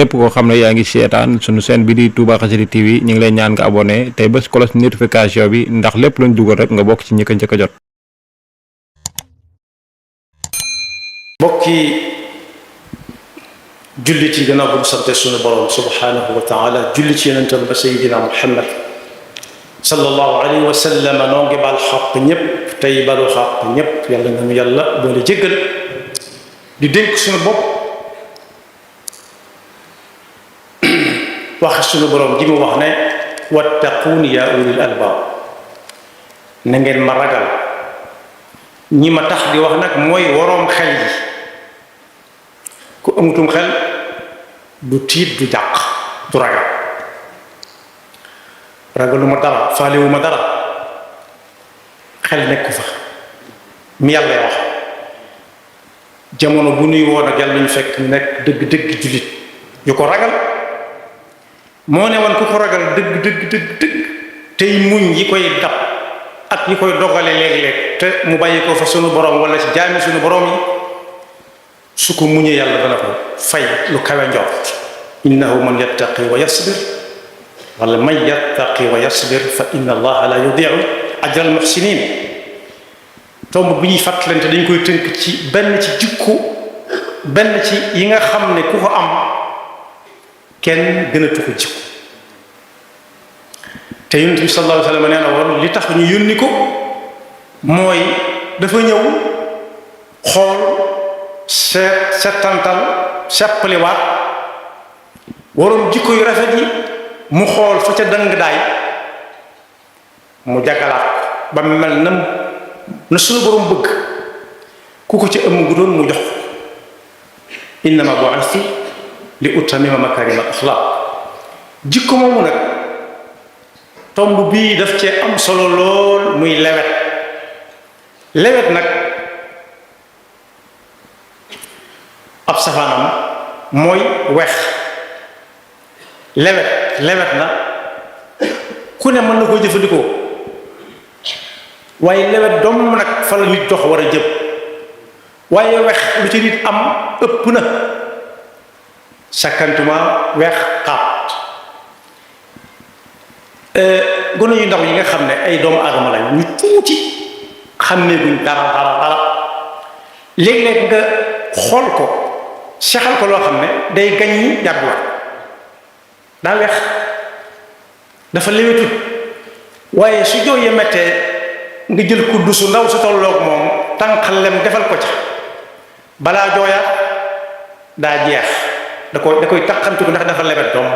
képp koo xam ne yaa ngi seetaan sunu chaîne bi di Touba Xassida TV ñu ngi lay ñaan nga abonné tey bés cloche notification bi ndax lépp luñ dugal rek nga bokk ci ñi ko njëkk a jot. mbokki julli ci gannaaw bu mu sante sunu borom subhanahu wa taala julli ci yonentam ba sayidina Muhammad sallallahu alayhi wa sallam noo ngi baal xaq ñëpp tey balu xaq ñëpp yàlla nga nu yàlla boole jéggal di dénk sunu bopp wax sunu borom ji mu wax ne wattaquun yaa ulil albaab na ngeen ma ragal ñi ma tax di wax nag mooy waroom xel yi ku amutum xel du tiit du jàq du ragal ragaluma dara faalewuma dara xel nekku fa mi yàlla wax jamono bu nuy woon ak yàlla ñu fekk nekk dëgg-dëgg jullit yu ko ragal moo ne woon ku ko ragal dëgg tey muñ yi koy dab ak yi koy dogale léeg-léeg te mu bàyyi ko fa sunu borom wala ci jaami sunu borom yi su ko muñee yàlla dana ko fay lu kawe njort innahu man yattaqi wa yasbir wala man yattaqi wa yasbir fa inna allaha la yudiu ajral muhsinin tomb bi ñuy fàttalante dañ koy tënk ci benn ci jikko benn ci yi nga xam ne ku ko am kenn gënatu ko jikko te yonent bi sallallahu alayhi wa sallam nee na woon li tax ñu yónni ko mooy dafa ñëw xool setantal seppaliwaat waroon jikko yu rafet yi mu xool fa ca dëng daay mu jagalaat ba mel na suñu borom bëgg ku ko ci ëmm gu doon mu jox innama bu'ithtu li utammima makarima al-axlaaq jikko moomu nag tomb bii daf cee am solo lool muy lewet nag ab safaanam mooy wex lewet na ku ne mën na koo jëfandikoo waaye lewet doom nag fa la nit dox war a jëm waaye wex lu ci nit am ëpp na sakkantuma wex xaat gone yu ndaw yi nga xam ne ay doomu aadama lañ ñu tuuti xam ne buñ dara léeg-léeg nga xool ko sexal ko loo xam ne day gañ ñi yàgguwaat daa weex dafa lewetut waaye su jooyee mettee nga jël kuddu su ndaw su tolloog moom tànqal lem defal ko ca balaa jooyaat daa jeex da koy taqantu ko ndax dafa lewet doom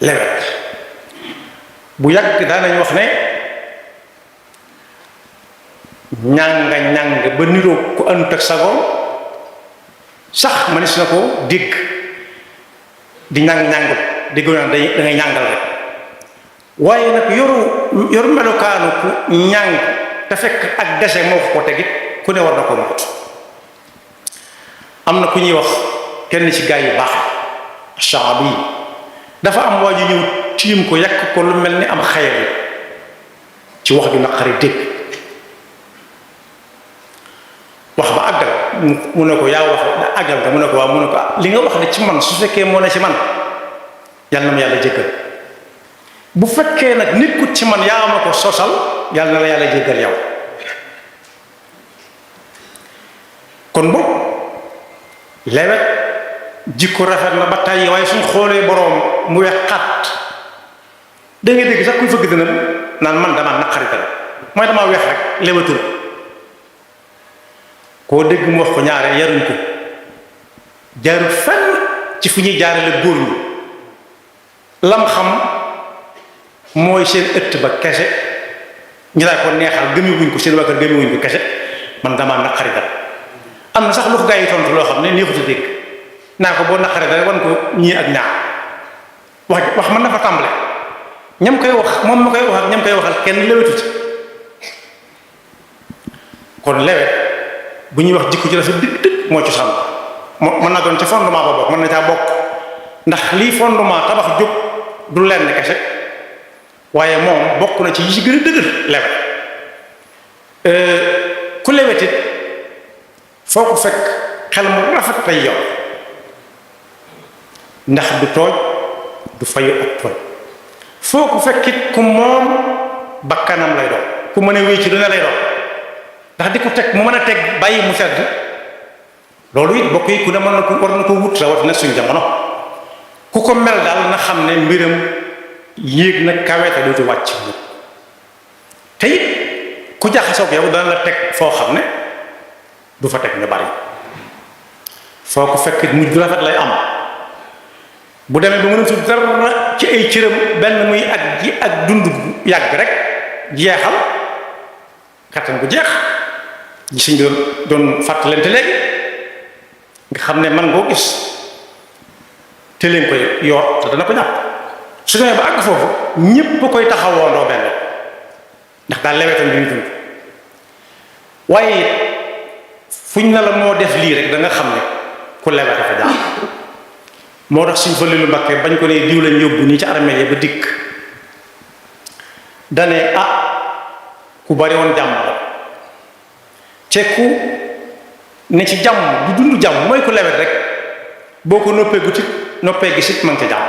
lewet bu yàgg daanañ wax ne ñàng ba niroog ku àndut ak sagoom sax manis na ko dégg di ñàng déggu naan da ngay ñàngal rek waaye nag yoru melokaanu ku ñàng te fekk ak dese moo ko tegit ku ne war na ko mot am na ku ñuy wax kenn ci gaa yi baax Shaabi yi dafa am waa ji ñëw tiim ko yàq ko lu mel ni am xayal ci wax ju naqari dégg wax ba àggal mu ne ko yaa wax àggal nga mu ne ko waaw mu ne ko li nga wax de ci man su fekkee moo ne ci man yàlla na ma yàlla jéggal bu fekkee nag nekkut ci man yaa ma ko sosal yàlla na la yàlla jéggal yow kon boog lewet jikko rafet na ba tàyyi waaye suñ xoolee boroom mu wex xat da ngay dégg sax kuy fëgg dina naan man damaa naqari dara mooy damaa weex rek lewatul koo dégg mu wax ko ñaare yaruñ ko jaaru fenn ci fu ñuy jaarale góor ñi lam xam mooy seen ëtt ba kese ñu daal ko neexal gëmiwuñ ko seen waa kër gëmiwuñ ko kese man damaa naqari dara am na sax lu ko gaa yi tontu loo xam ne neexutu dégg naa ko boo naqari dara wan ko ñii ak ñaar wax mën na fa tàmbale ñam koy wax moom ma koy wax ak ñam koy waxal kenn lewetu ci kon lewet bu ñuy wax jikko ci rafet dëgg moo ci sànn mën naa doon ci fondement ba bokk mën na caa bokk ndax lii fondement tabax jóg du lenn kese waaye moom bokk na ci yi ci gën a dëgër lewet ku lewetit foo ko fekk xel mu rafet tey yow ndax du tooj du fayu ak tooñ foo ko fekkit ku moom bakkanam lay doon ku mën a wéy ci lu ne lay doon ndax di ko teg mu mën a teg bàyyi mu sedd loolu it bokk yi ku ne mën na ko war na ko wut rawatina suñu jamono ku ko mel daal na xam ne mbiram yéeg na kawete dootu wàcc te it ku jaxasoog yow dana la teg foo xam ne du fa teg ñu bari foo ko fekk mujj bu rafet lay am bu demee ba mënatul dara ci ay cëram benn muy ak dund yàgg rek jeexal kattan bu jeex gi suñ doon fàttalante léegi nga xam ne man boo gis te leen koy yor te dana ko jàpp su demee ba àgg foofu ñépp koy taxawoondoo benn ndax daal lewetam bi ñu dund waaye fuñ na la moo def lii rek da nga xam ne ku lewete fa jaar moo tax suñ fa lilu Mbàkke bañ ko ne diw lañ yóbbu nii ci armée yi ba dikk dane ku bari woon jàmm la te ku ne ci jàmm du dund jàmm mooy ku lewet rek boo ko noppee gutit noppee gisit man ca jàmm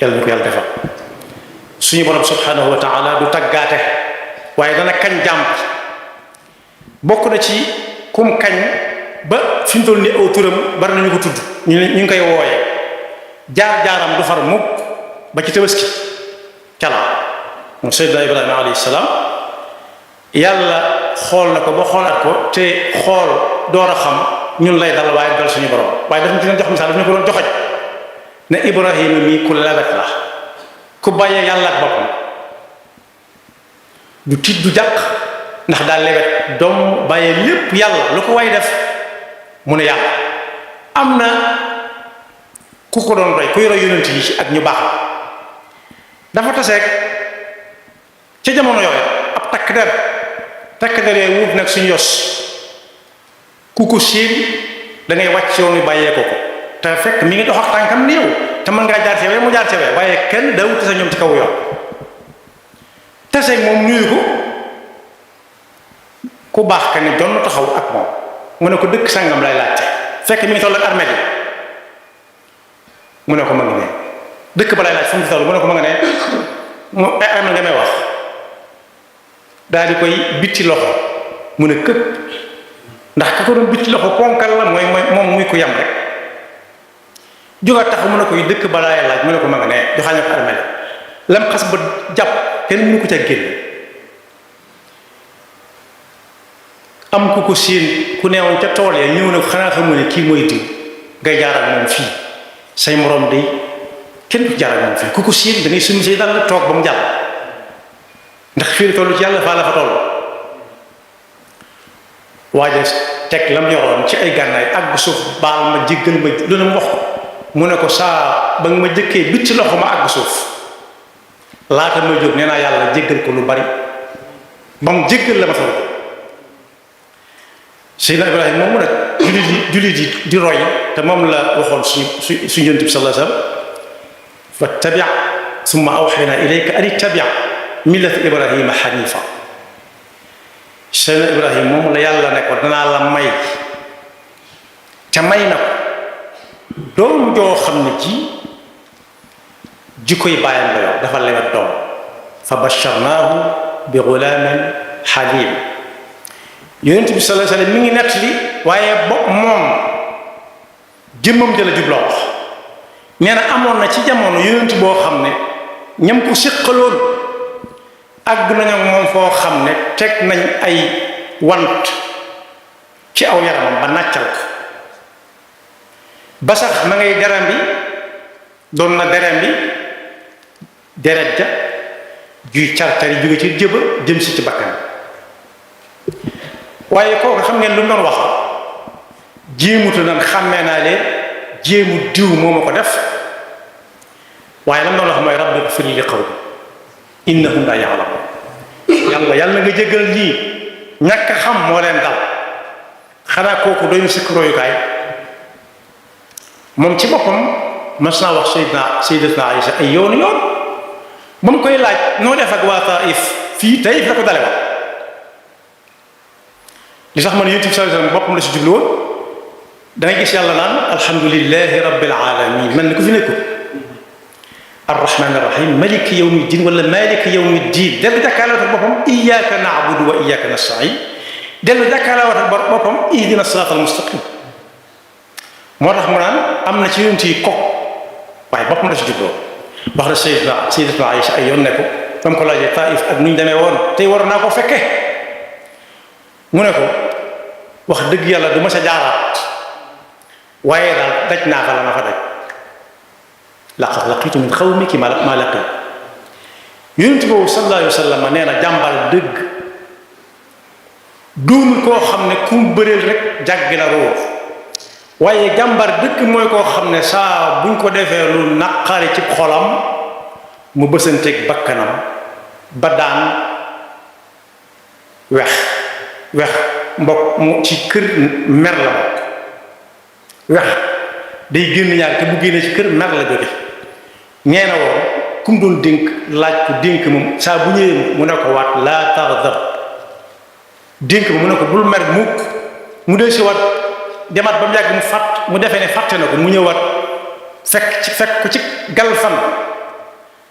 yàlla ñu ko yàlla defal suñu borom subhanahu wa taala du taggaate waaye dana kañ jàmm bokk na ci kum kañ ba fi mu toll ni aw turam bari nañu ko tudd ñu ngi koy wooyee jaar-jaaram du far mukk ba ci tabaski calaa moom Seydina Ibrahima alayhi salaam yàlla xool na ko ba xoolaat ko te xool door a xam ñun lay dal waaye dal suñu borom waaye daf ñu ci doon jox misaal daf ñu ko doon joxoj ne Ibrahima mii ku lewet la ku bàyyee yàlla ak boppam du tiit du jàq ndax daal lewet doom bàyyee lépp yàlla lu ko way def mu ne yàlla am na ku ko doon roy kuy roy yonent yi ak ñu baax la dafa taseeg ca jamono yooyu ab takk der yooyu wut nag suñu yos ku ko siin da ngay wàcc yoon wi bàyyee ko te fekk mi ngi dox ak tànkam néew te mën ngaa jaar cewee mu jaar cewee waaye kenn daa wut sa ñoom ci kaw yoon taseeg moom nuyu ko ku baax ka ne doon taxaw ak moom mu ne ko dëkk sangam lay laajte fekk mi ngi toll ak armée bi mu ne ko ma ngi ne dëkk ba lay laaj fu mu toll mu ne ko ma nga ne mu am na nga may wax daal di koy bitti loxo mu ne këpp ndax ka ko doon bitti loxo ponkal la mooy moom muy ko yam rek jógaat taxaw mu ne koy dëkk ba lay laaj mu ne ko ma nga ne joxaaña ko armée la lam xas ba jàpp kenn mënu ko ca génn am ku ko séen ku neewoon ca tool ya ñëw na ko xanaa xamu ne kii mooy diw ngay jaaral moom fii say morom de kenn du jaaral moom fii ku ko séen da ngay summi say dal la toog ba mu jàll ndax fii toll ci yàlla faa la fa toll waaye teg lam yoroon ci ay gànnaay ak bu suuf baal ma jéggal ma lu ne mu wax ko mu ne ko saa ba nga ma jëkkee bit ci loxo ma ak bu suuf laata may jóg nee naa yàlla jéggal ko lu bari ba mu jéggal la ma fa Seydina Ibrahima moom mu nag jullit yi di roy te moom la waxoon suñu yonent bi sallallahu alayhi wasallam fattabi' summa awhayna ilayka an ittabi' millata Ibrahima hanifa Seydina Ibrahima moom la yàlla ne ko danaa la may te may na ko doom joo xam ne ji koy bàyyam la yow dafa lewet doom fa basharnaahu bi ghulaamin haliim yonent bi sallallahu alayhi wasallam mi ngi nettali waaye bopp moom jëmmam jëla jubloo wax nee na amoon na ci jamono yonent boo xam ne ñam ko séqaloon àgg nañu moom foo xam ne teg nañ ay want ci aw yaramam ba nàccal ko ba sax ma ngay deram bi doon na derem bi deret ja juy cartari jóge ci jëba jëm si ci bakkan waaye kooku xam ngeen lu mu doon wax jéemutu nan xàmmee naa leen jéemu diw moo ma ko def waaye lam doon wax mooy rabbi ighfir li qawmi innahum la ya'lamun yàlla nga jéggal lii ñàkk a xam moo leen dal xanaa kooku doy na sikk royukaay moom ci boppam mas naa wax sayyidatuna Aïcha ay yoon ba mu koy laaj noo def ak waa Taif fii Taif la ko dale wax li tax man Yonent bi sallallahu alayhi wasallam boppam la si jublu woon danga gis yàlla naan alhamdulillahi rabbil alamin man ni ku fi nekkul arrahman arrahim maliki yawmi ddin wala maliki yawmi ddin dellu jàkkaarloo ak boppam iyyaka na'budu wa iyyaka nasta'in dellu jàkkaarloo ak boppam ihdina siratal mustaqim moo tax mu naan am na ci yonent yi ko waaye boppam la ci jubloo wax na sayyidatuna Aïcha ay yoon ne ko ba mu ko laajee Taif ak nu ñu demee woon tey waroon naa ko fekke mu ne ko wax dëgg yàlla du ma sa jaaraat waaye daal daj naa fa la ma fa daj laqad laqiitu min qawmiki ma laqi yonent boobu sallallahu alayhi wa sallam nee na jàmbaar dëgg duunul koo xam ne ku mu bëreel rek jàggi na roof waaye jàmbaar dëgg mooy koo xam ne saa buñ ko defee lu naqari ci xolam mu bësanteeg bakkanam ba daan wex mbokk mu ci kër mer la bokk wex day génn ñaar te bu génnee ci kër mer la jóge nee na woon ku mu doon dénk laaj ko dénk moom saa bu ñëwee mu ne ko waat laa taghdab dénk ma mu ne ko bul mer mukk mu dee si waat demaat ba mu yàgg mu defee ne fàtte na ko mu ñëwaat fekk ko ci gal fan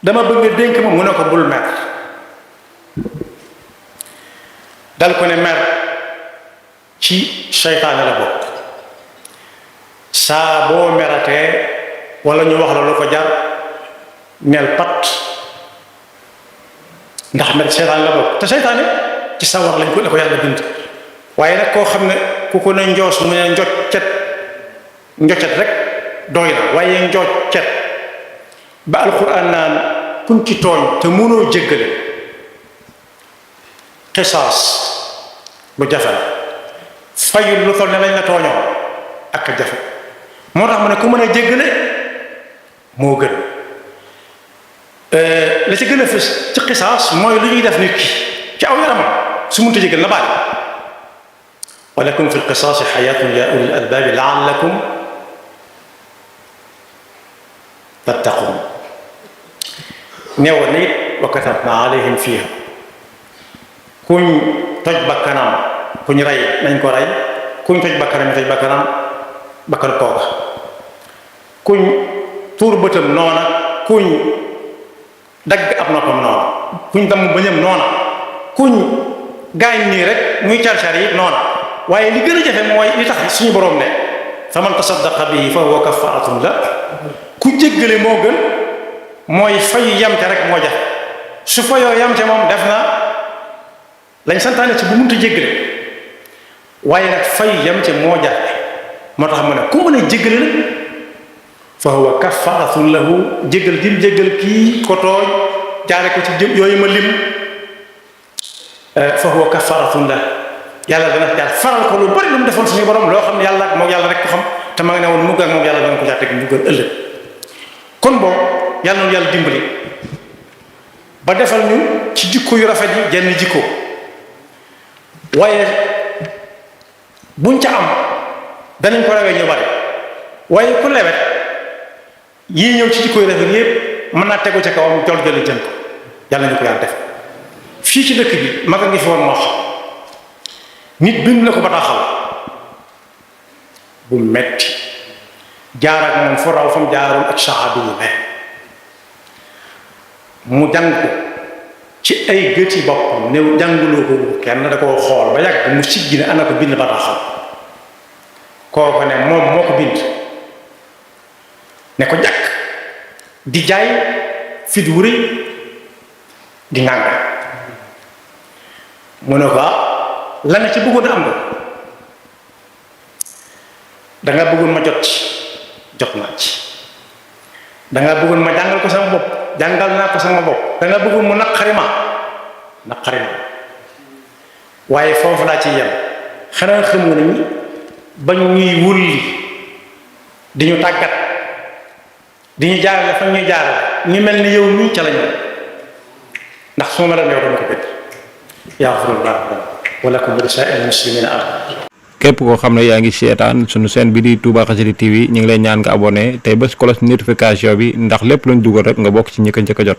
dama bëgg nga dénk ma mu ne ko bul mer dal ko ne mer ci seytaane la bokk saa boo meratee wala ñu wax la lu ko jar neel pat ndax mer seytaane la bokk te seytaane ci sawar lañ ko la ko yàlla bind waaye nag koo xam ne ku ko ne njoos mu ne njoccet rek doy na waaye njoccet ba alquran naan kuñ ci tooñ te mënoo jéggale xisaas lu jafe la fayul lu toll ne lañ la tooñoo ak a jafe moo tax mu ne ku mën a jéggale moo gën la ci gën a fës ci xisaas mooy lu ñuy def nit ki ci aw yaramam su mënta jégal na baal wa lakum fi lqisaasi xayaatun ya ulil albaabi laallakum tattaqun neewoon na it wa katabna alayhim fiiha kuñ toj bakkanam kuñ rey nañ ko rey kuñ toj bakkanam ñu toj bakkan kooka kuñ tuur bëtam noona kuñ dagg ab noppam noona kuñ damm bëñam noona kuñ gaañ nii rek muy car-car yi noona waaye li gën a jafe mooy li tax suñu boroom ne faman tasaddaqa bihi fa huwa kafaaratun la ku jéggale moo gën mooy fay yamte rek moo jafe su fayoo yamte moom def na lañ santaane ci bu munta jéggale waaye nag fay yamte moo jafe moo tax mu ne ku mën a jéggale nag fa huwa kafaaratun lahu jéggal dim jéggal kii ko tooñ jaare ko ci yooyu ma lim fa huwa kafaaratun la yàlla dana jaar faral ko lu bari lu mu defoon suñu borom loo xam ne yàlla moom yàlla rek ko xam te ma nga ne woon mugg ak moom yàlla dana ko jaar teg muggal ëllëg kon boo yàlla noonu yàlla dimbali ba defal ñu ci jikko yu rafet yi jenn jikko waaye buñ ca am danañ ko rawee ñu bari waaye ku lewet yii ñëw ci jikko yu rafet yépp mën naa tegu ca kawam jol jëli jën ko yàlla ñu ko yàlla def fii ci dëkk bi mag a ngi fi woon moo xam nit bind na ko bataaxal bu metti jaar ak moom fu raw fa mu jaaroon ak saxaabi yi ne mu jàng ko ci ay gëti boppam ne jànguloo ko kenn da koo xool ba yàgg mu siggi ne ana ko bind bataaxal kooku ne moom moo ko bind ne ko jàkk di jaay fit wu rëy di ngàng mu ne ko la ne ci bëggoon a am nga danga bëggoon ma jot ci jot naa ci danga bëggoon ma jàngal ko sama bopp jàngal naa ko sama bopp danga bëggoon mu naqari ma waaye foofu laa ci yem xanaa xam nga ni ba ñuy wulli di ñu tàggat di ñu jaarale fa ñuy jaarale ñu mel ni yow nii ca lañu ndax su ma la yow dama ko bëgg yaa walakum wa lisaa'iril muslimiina képp koo xam ne yaa ngi seetaan sunu chaîne bi di Touba Xassida TV ñu ngi lay ñaan nga abonné tey bés cloche notification bi ndax lépp luñ dugal rek nga bokk ci ñi ko njëkk a jot.